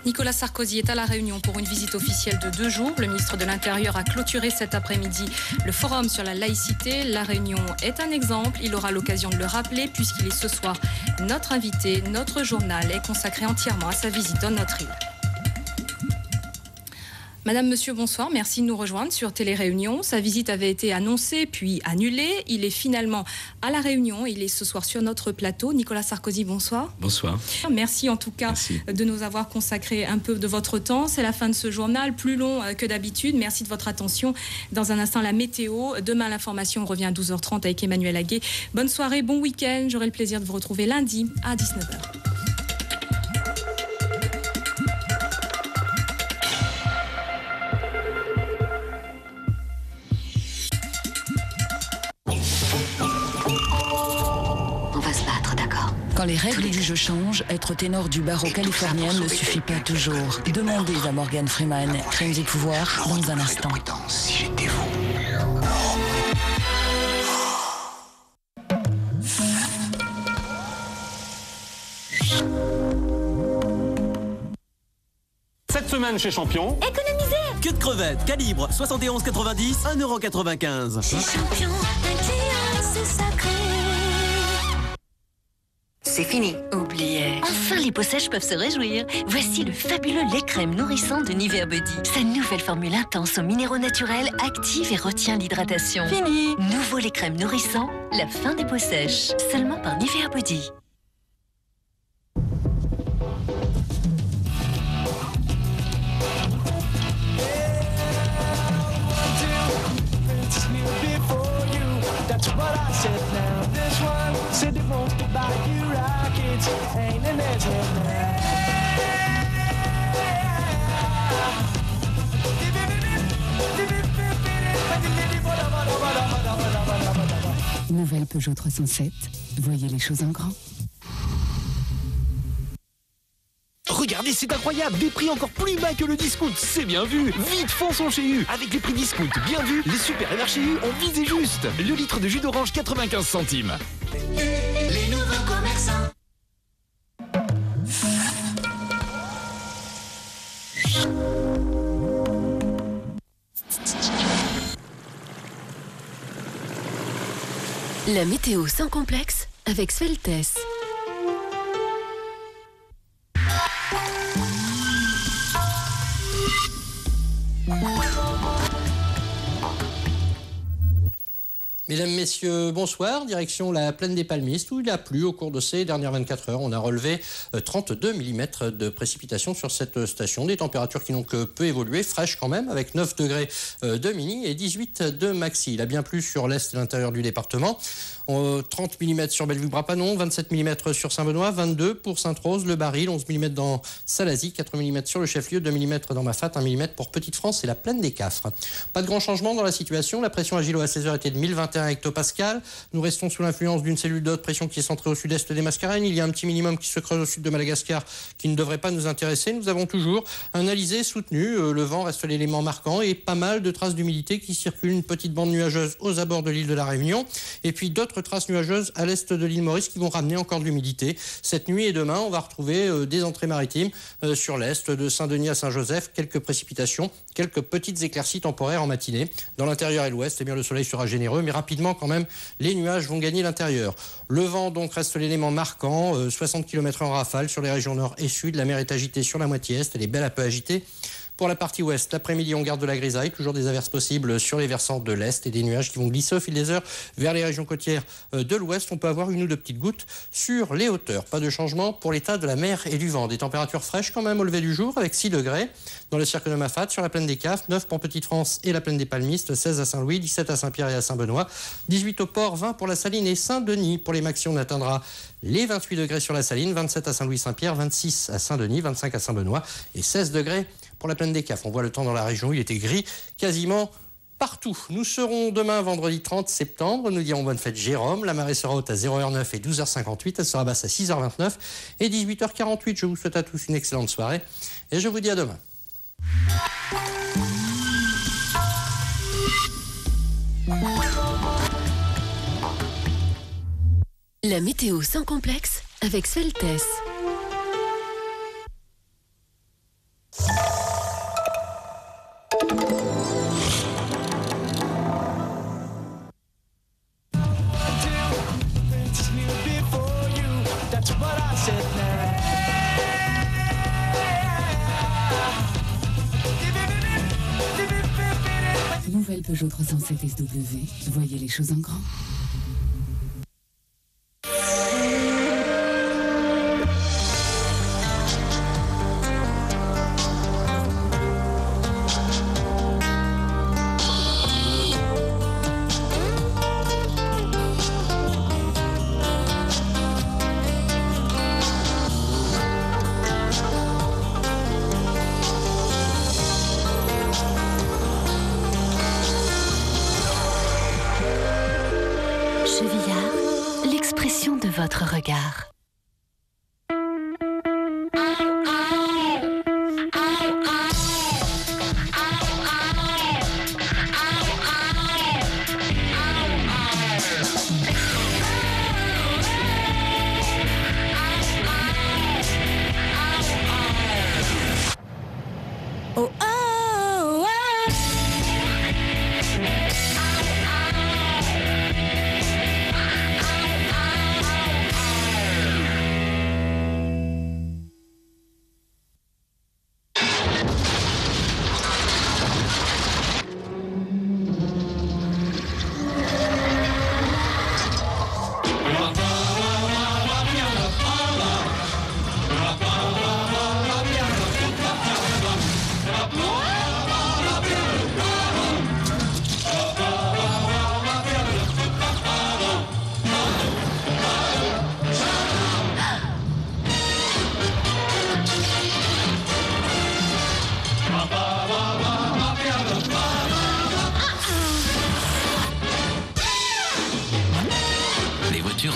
Nicolas Sarkozy est à La Réunion pour une visite officielle de 2 jours. Le ministre de l'Intérieur a clôturé cet après-midi le forum sur la laïcité. La Réunion est un exemple. Il aura l'occasion de le rappeler puisqu'il est ce soir notre invité. Notre journal est consacré entièrement à sa visite dans notre île. Madame, monsieur, bonsoir. Merci de nous rejoindre sur Télé Réunion. Sa visite avait été annoncée puis annulée. Il est finalement à La Réunion. Il est ce soir sur notre plateau. Nicolas Sarkozy, bonsoir. Bonsoir. Merci en tout cas de nous avoir consacré un peu de votre temps. C'est la fin de ce journal, plus long que d'habitude. Merci de votre attention. Dans un instant, la météo. Demain, l'information revient à 12h30 avec Emmanuel Aguet. Bonne soirée, bon week-end. J'aurai le plaisir de vous retrouver lundi à 19h. Quand les règles du jeu changent, être ténor du barreau californien ne suffit pas toujours. Demandez à Morgan Freeman. Crimes et pouvoirs dans un instant. Si j'étais vous. Cette semaine chez Champion. Économisez. Queue de crevette, calibre 71,90, 1,95 €. Chez Champion, un client, c'est sacré. C'est fini. Oubliez. Enfin, les peaux sèches peuvent se réjouir. Voici le fabuleux lait crème nourrissant de Nivea Body. Sa nouvelle formule intense aux minéraux naturels active et retient l'hydratation. Fini. Nouveau lait crème nourrissant, la fin des peaux sèches. Seulement par Nivea Body. Nouvelle Peugeot 307. Voyez les choses en grand. Regardez, c'est incroyable, des prix encore plus bas que le discount, c'est bien vu. Vite, fonçons chez U. Avec les prix discount bien vus, les super chez U ont visé juste. Le litre de jus d'orange 95 centimes. Les nouveaux commerçants. La météo sans complexe avec Sveltes. Mesdames, Messieurs, bonsoir. Direction la plaine des Palmistes où il a plu au cours de ces dernières 24 heures. On a relevé 32 mm de précipitations sur cette station. Des températures qui n'ont que peu évolué, fraîches quand même, avec 9 degrés de mini et 18 de maxi. Il a bien plu sur l'est et l'intérieur du département. 30 mm sur Bellevue-Brapanon, 27 mm sur Saint-Benoît, 22 pour Sainte-Rose, le Baril, 11 mm dans Salazie, 4 mm sur le chef-lieu, 2 mm dans Mafate, 1 mm pour Petite-France et la plaine des Cafres. Pas de grand changement dans la situation. La pression à Gilo à 16h était de 1021 hectopascales. Nous restons sous l'influence d'une cellule de haute pression qui est centrée au sud-est des Mascareignes. Il y a un petit minimum qui se creuse au sud de Madagascar qui ne devrait pas nous intéresser. Nous avons toujours un alizé soutenu. Le vent reste l'élément marquant et pas mal de traces d'humidité qui circulent. Une petite bande nuageuse aux abords de l'île de la Réunion et puis d'autres traces nuageuses à l'est de l'île Maurice qui vont ramener encore de l'humidité. Cette nuit et demain, on va retrouver des entrées maritimes sur l'est, de Saint-Denis à Saint-Joseph, quelques précipitations, quelques petites éclaircies temporaires en matinée. Dans l'intérieur et l'ouest, eh bien, le soleil sera généreux, mais rapidement quand même, les nuages vont gagner l'intérieur. Le vent donc reste l'élément marquant, 60 km en rafale sur les régions nord et sud. La mer est agitée sur la moitié est, elle est belle à peu agitée. Pour la partie ouest, l'après-midi, on garde de la grisaille, toujours des averses possibles sur les versants de l'est et des nuages qui vont glisser au fil des heures vers les régions côtières de l'ouest. On peut avoir une ou deux petites gouttes sur les hauteurs. Pas de changement pour l'état de la mer et du vent. Des températures fraîches quand même au lever du jour avec 6 degrés dans le cercle de Mafate, sur la plaine des Cafres, 9 pour Petite-France et la plaine des Palmistes, 16 à Saint-Louis, 17 à Saint-Pierre et à Saint-Benoît, 18 au Port, 20 pour la Saline et Saint-Denis. Pour les maxi, on atteindra les 28 degrés sur la Saline, 27 à Saint-Louis-Saint-Pierre, 26 à Saint-Denis, 25 à Saint-Benoît et 16 degrés pour la plaine des Cafres. On voit le temps dans la région, il était gris quasiment partout. Nous serons demain, vendredi 30 septembre. Nous dirons bonne fête Jérôme. La marée sera haute à 0h09 et 12h58. Elle sera basse à 6h29 et 18h48. Je vous souhaite à tous une excellente soirée et je vous dis à demain. La météo sans complexe avec Sveltes. Nouvelle Peugeot 307 SW. Voyez les choses en grand. Chevillard, l'expression de votre regard.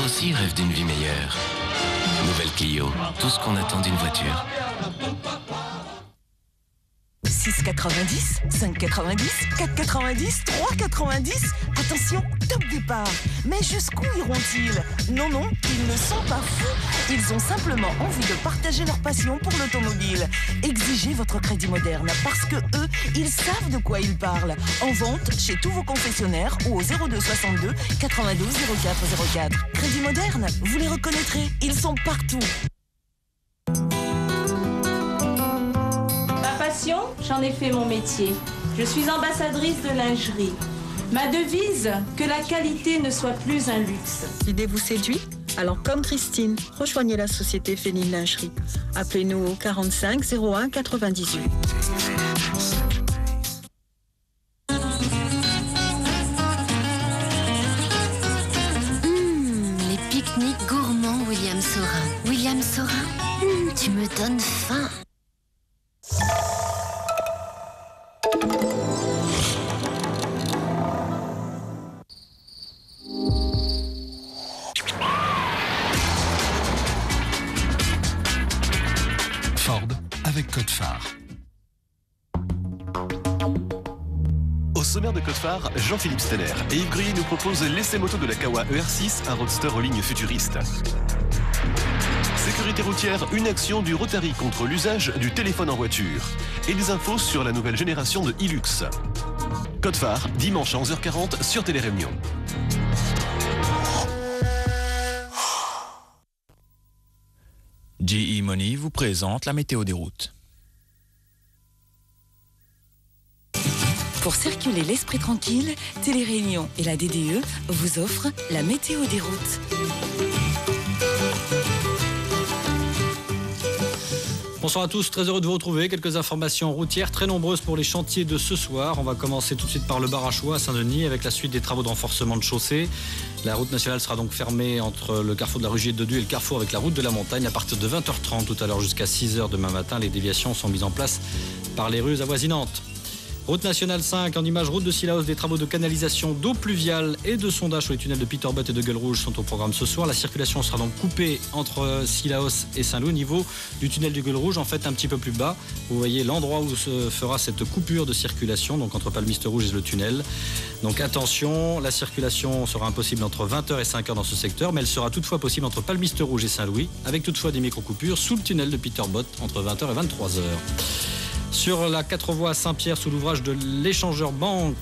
aussi rêvent d'une vie meilleure. Nouvelle Clio, tout ce qu'on attend d'une voiture. 6,90, 5,90, 4,90, 3,90. Attention, top départ. Mais jusqu'où iront-ils? Non, non, ils ne sont pas fous. Ils ont simplement envie de partager leur passion pour l'automobile. Exigez votre Crédit Moderne parce que eux, ils savent de quoi ils parlent. En vente chez tous vos concessionnaires ou au 02 62 92 04 04. Crédit Moderne, vous les reconnaîtrez. Ils sont partout. J'en ai fait mon métier. Je suis ambassadrice de lingerie. Ma devise, que la qualité ne soit plus un luxe. L'idée vous séduit? Alors comme Christine, rejoignez la société Féline Lingerie. Appelez-nous au 45 01 98. Les pique-niques gourmands William Saurin. William Saurin, tu me donnes faim. Ford avec Code Phare. Au sommaire de Code Phare, Jean-Philippe Steller et Yves Gruy nous proposent l'essai moto de la Kawa ER6, un roadster aux lignes futuristes. Sécurité routière, une action du Rotary contre l'usage du téléphone en voiture. Et des infos sur la nouvelle génération de Hilux. Code Phare, dimanche à 11h40 sur Télé Réunion. GE Money vous présente la météo des routes. Pour circuler l'esprit tranquille, Télé Réunion et la DDE vous offrent la météo des routes. Bonsoir à tous, très heureux de vous retrouver. Quelques informations routières très nombreuses pour les chantiers de ce soir. On va commencer tout de suite par le Barachois à Saint-Denis avec la suite des travaux de renforcement de chaussée. La route nationale sera donc fermée entre le carrefour de la rue Gier de Dieu et le carrefour avec la route de la Montagne à partir de 20h30 tout à l'heure jusqu'à 6h demain matin. Les déviations sont mises en place par les rues avoisinantes. Route nationale 5, en image route de Sillaos, des travaux de canalisation d'eau pluviale et de sondage sur les tunnels de Peterbutt et de Gueule Rouge sont au programme ce soir. La circulation sera donc coupée entre Sillaos et Saint-Loup au niveau du tunnel du Gueule Rouge, en fait un petit peu plus bas. Vous voyez l'endroit où se fera cette coupure de circulation, donc entre Palmiste Rouge et le tunnel. Donc attention, la circulation sera impossible entre 20h et 5h dans ce secteur, mais elle sera toutefois possible entre Palmiste Rouge et Saint-Louis, avec toutefois des micro-coupures sous le tunnel de Peterbutt entre 20h et 23h. Sur la 4 voies à Saint-Pierre, sous l'ouvrage de l'échangeur banque,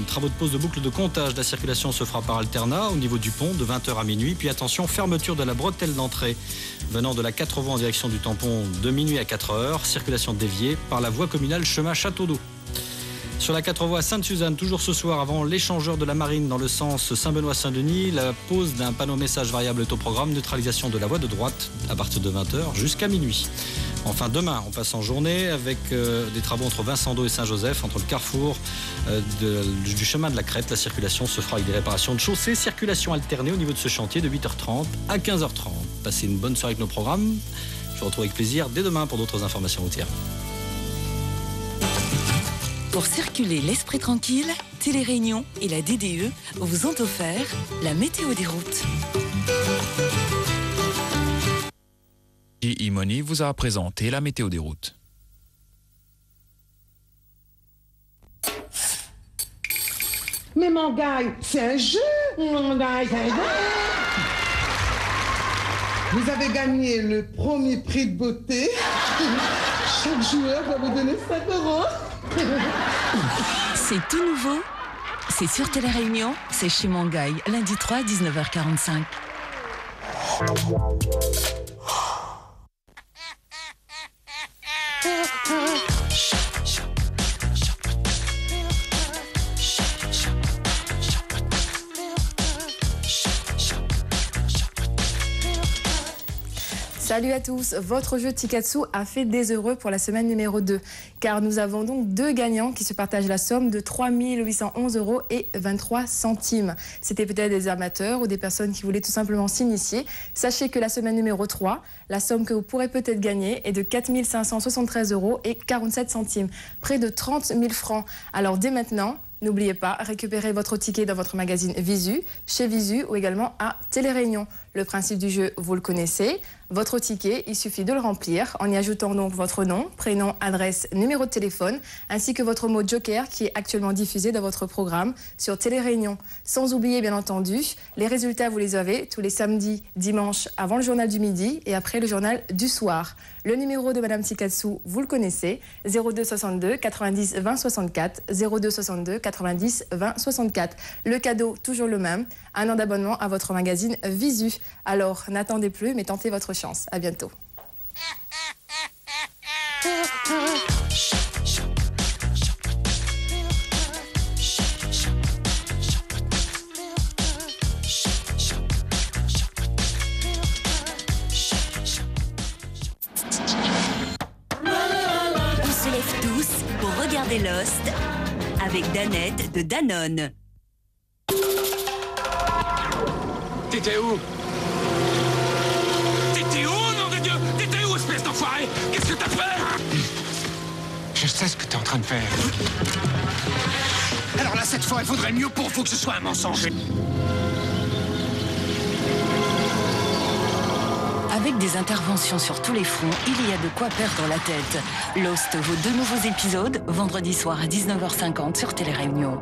travaux de pose de boucle de comptage de la circulation se fera par alternat au niveau du pont de 20h à minuit. Puis attention, fermeture de la bretelle d'entrée venant de la 4 voies en direction du tampon de minuit à 4h. Circulation déviée par la voie communale chemin Château d'Eau. Sur la 4 voies à Sainte-Suzanne, toujours ce soir, avant l'échangeur de la Marine dans le sens Saint-Benoît-Saint-Denis, la pose d'un panneau message variable autoprogramme, neutralisation de la voie de droite à partir de 20h jusqu'à minuit. Enfin, demain, on passe en journée avec des travaux entre Vincent-d'Eau et Saint-Joseph, entre le carrefour du chemin de la Crête. La circulation se fera avec des réparations de chaussée. Circulation alternée au niveau de ce chantier de 8h30 à 15h30. Passez une bonne soirée avec nos programmes. Je vous retrouve avec plaisir dès demain pour d'autres informations routières. Pour circuler l'esprit tranquille, Téléréunion et la DDE vous ont offert la météo des routes. E-Money vous a présenté la météo des routes. Mais mon gars, c'est un jeu. Mon gars, c'est un jeu. Vous avez gagné le premier prix de beauté. Chaque joueur va vous donner 5 €. C'est tout nouveau. C'est sur Téléréunion, c'est chez Mangaï, lundi 3 à 19h45. Salut à tous, votre jeu Tikatsu a fait des heureux pour la semaine numéro 2, car nous avons donc 2 gagnants qui se partagent la somme de 3 811 € et 23 centimes. C'était peut-être des amateurs ou des personnes qui voulaient tout simplement s'initier. Sachez que la semaine numéro 3, la somme que vous pourrez peut-être gagner est de 4 573 € et 47 centimes, près de 30 000 francs. Alors dès maintenant, n'oubliez pas, récupérez votre ticket dans votre magazine Visu, chez Visu ou également à Téléréunion. Le principe du jeu, vous le connaissez. Votre ticket, il suffit de le remplir en y ajoutant donc votre nom, prénom, adresse, numéro de téléphone, ainsi que votre mot joker qui est actuellement diffusé dans votre programme sur Téléréunion. Sans oublier, bien entendu, les résultats, vous les avez tous les samedis, dimanches, avant le journal du midi et après le journal du soir. Le numéro de Madame Tikatsu, vous le connaissez, 02 62 90 20 64, 02 62 90 20 64. Le cadeau, toujours le même, 1 an d'abonnement à votre magazine Visu. Alors, n'attendez plus, mais tentez votre chance. À bientôt. On se lève tous pour regarder Lost avec Danette de Danone. T'étais où? T'étais où, nom de Dieu? T'étais où, espèce d'enfoiré? Qu'est-ce que t'as fait? Je sais ce que t'es en train de faire. Alors là, cette fois, il vaudrait mieux pour vous que ce soit un mensonge. Avec des interventions sur tous les fronts, il y a de quoi perdre la tête. Lost vaut 2 nouveaux épisodes, vendredi soir à 19h50 sur Téléréunion.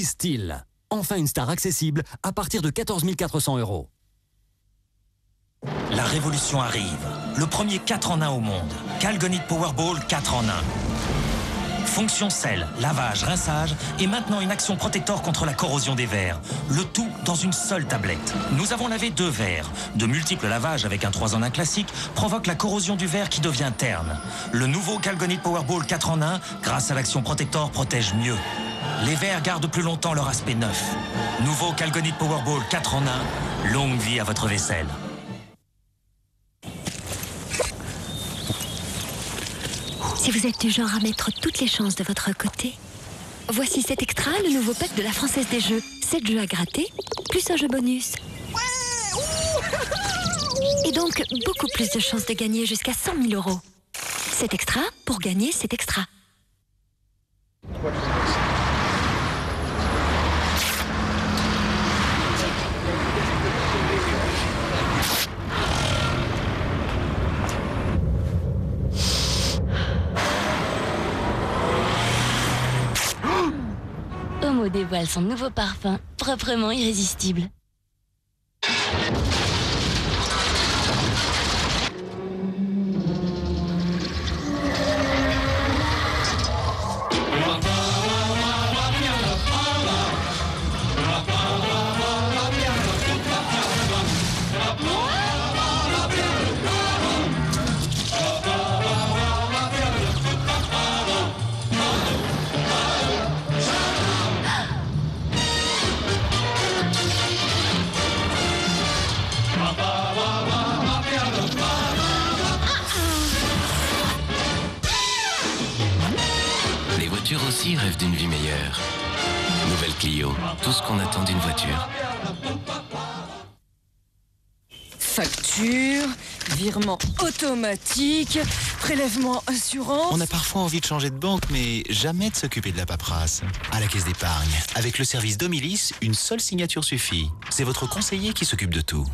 Style. Enfin une star accessible à partir de 14 400 €. La révolution arrive. Le premier 4 en 1 au monde. Calgonit Powerball 4 en 1. Fonction sel, lavage, rinçage et maintenant une action protector contre la corrosion des verres. Le tout dans une seule tablette. Nous avons lavé 2 verres. De multiples lavages avec un 3 en 1 classique provoquent la corrosion du verre qui devient terne. Le nouveau Calgonit Powerball 4 en 1, grâce à l'action protector, protège mieux. Les verres gardent plus longtemps leur aspect neuf. Nouveau Calgonit Powerball 4 en 1, longue vie à votre vaisselle. Si vous êtes du genre à mettre toutes les chances de votre côté, voici cet extra, le nouveau pack de la Française des Jeux. 7 jeux à gratter, plus un jeu bonus. Et donc, beaucoup plus de chances de gagner jusqu'à 100 000 €. C'est extra, pour gagner, c'est extra. Homo dévoile son nouveau parfum, proprement irrésistible. Aussi rêve d'une vie meilleure. Nouvelle Clio, tout ce qu'on attend d'une voiture. Facture, virement automatique, prélèvement assurance. On a parfois envie de changer de banque, mais jamais de s'occuper de la paperasse. À la Caisse d'épargne, avec le service Domilis, une seule signature suffit. C'est votre conseiller qui s'occupe de tout.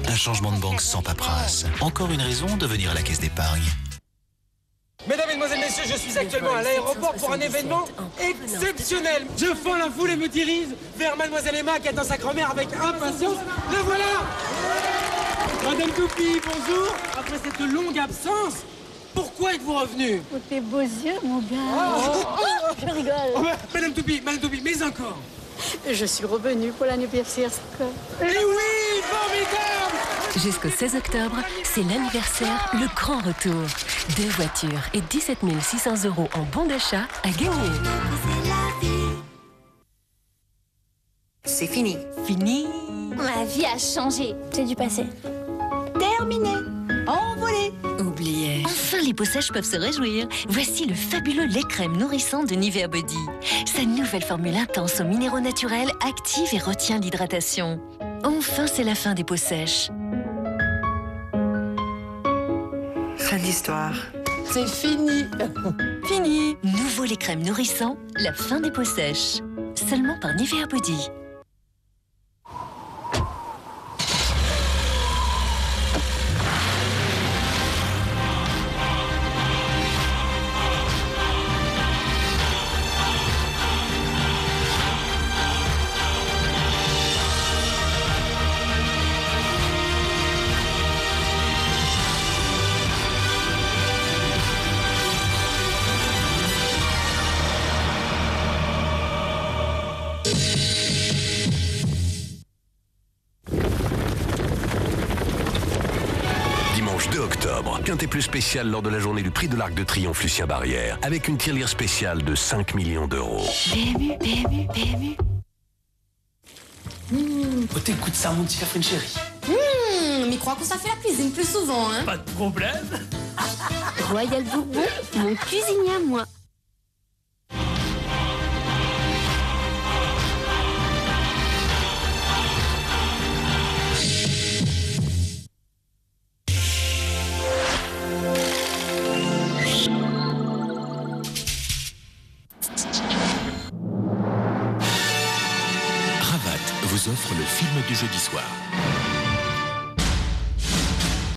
Un changement de banque sans paperasse. Encore une raison de venir à la Caisse d'épargne. Mesdames, Mesdemoiselles, Messieurs, je suis actuellement à l'aéroport pour un événement exceptionnel. Je fends la foule et me dirige vers Mademoiselle Emma qui attend sa grand-mère avec impatience. La voilà. Madame Toupie, bonjour. Après cette longue absence, pourquoi êtes-vous revenue? Pour tes beaux yeux, mon gars. Je rigole. Oh, Madame Toupie, mais encore. Je suis revenue pour l'anniversaire. Eh oui, formidable. Jusqu'au 16 octobre, c'est l'anniversaire, le grand retour. 2 voitures et 17 600 € en bon d'achat à gagner. C'est fini. Fini. Ma vie a changé. C'est du passé. Terminé. Envolé. Oubliez. Enfin, les peaux sèches peuvent se réjouir. Voici le fabuleux lait crème nourrissant de Nivea Body. Sa nouvelle formule intense aux minéraux naturels active et retient l'hydratation. Enfin, c'est la fin des peaux sèches. Fin d'histoire. C'est fini. Fini. Nouveau lait crème nourrissant, la fin des peaux sèches. Seulement par Nivea Body. Dimanche 2 octobre, quintet plus spécial lors de la journée du prix de l'Arc de Triomphe Lucien Barrière, avec une tirelire spéciale de 5 millions d'euros. PMU, PMU, PMU. Oh, t'écoutes ça, mon petit café chéri. Mais crois qu'on ça fait la cuisine plus souvent, hein? Pas de problème. Royal Bourbon, mon cuisinier à moi. Ravat vous offre le film du jeudi soir.